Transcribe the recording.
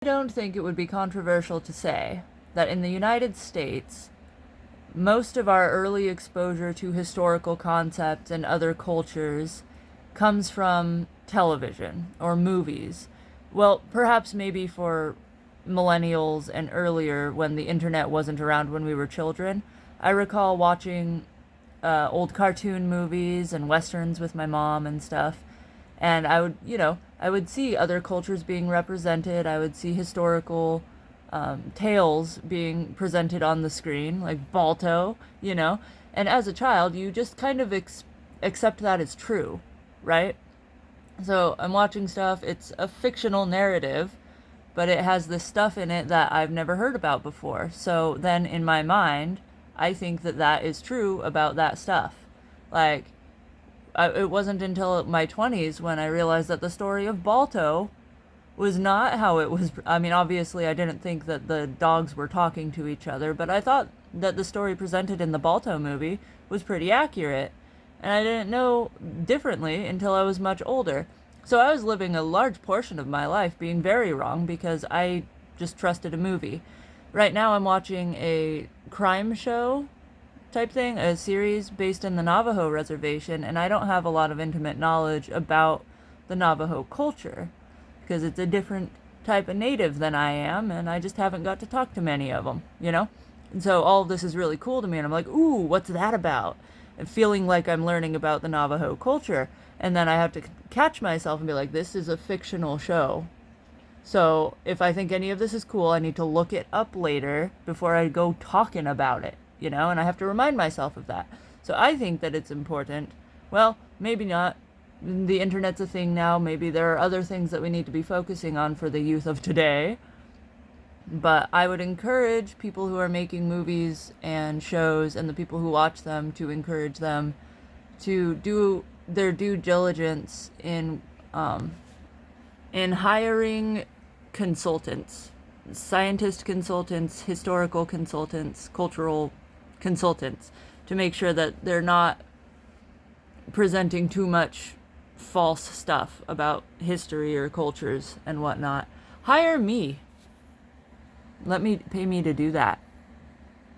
I don't think it would be controversial to say that in the United States, most of our early exposure to historical concepts and other cultures comes from television or movies. Well, perhaps maybe for millennials and earlier when the internet wasn't around when we were children. I recall watching old cartoon movies and westerns with my mom and stuff. And I would see other cultures being represented. I would see historical tales being presented on the screen, like Balto. And as a child, you just kind of accept that as true, right? So I'm watching stuff, it's a fictional narrative, but it has this stuff in it that I've never heard about before. So then in my mind, I think that that is true about that stuff. Like, it wasn't until my 20s when I realized that the story of Balto was not how it was. I mean, obviously, I didn't think that the dogs were talking to each other, but I thought that the story presented in the Balto movie was pretty accurate. And I didn't know differently until I was much older. So I was living a large portion of my life being very wrong because I just trusted a movie. Right now, I'm watching a crime show type thing, a series based in the Navajo reservation, and I don't have a lot of intimate knowledge about the Navajo culture because it's a different type of native than I am, and I just haven't got to talk to many of them. And so all of this is really cool to me, and I'm like, ooh, what's that about? And feeling like I'm learning about the Navajo culture, and then I have to catch myself and be like, this is a fictional show. So if I think any of this is cool, I need to look it up later before I go talking about it, and I have to remind myself of that. So I think that it's important. Well, maybe not. The internet's a thing now. Maybe there are other things that we need to be focusing on for the youth of today. But I would encourage people who are making movies and shows and the people who watch them to encourage them to do their due diligence in hiring consultants, scientist consultants, historical consultants, cultural consultants, to make sure that they're not presenting too much false stuff about history or cultures and whatnot. Hire me. Pay me to do that.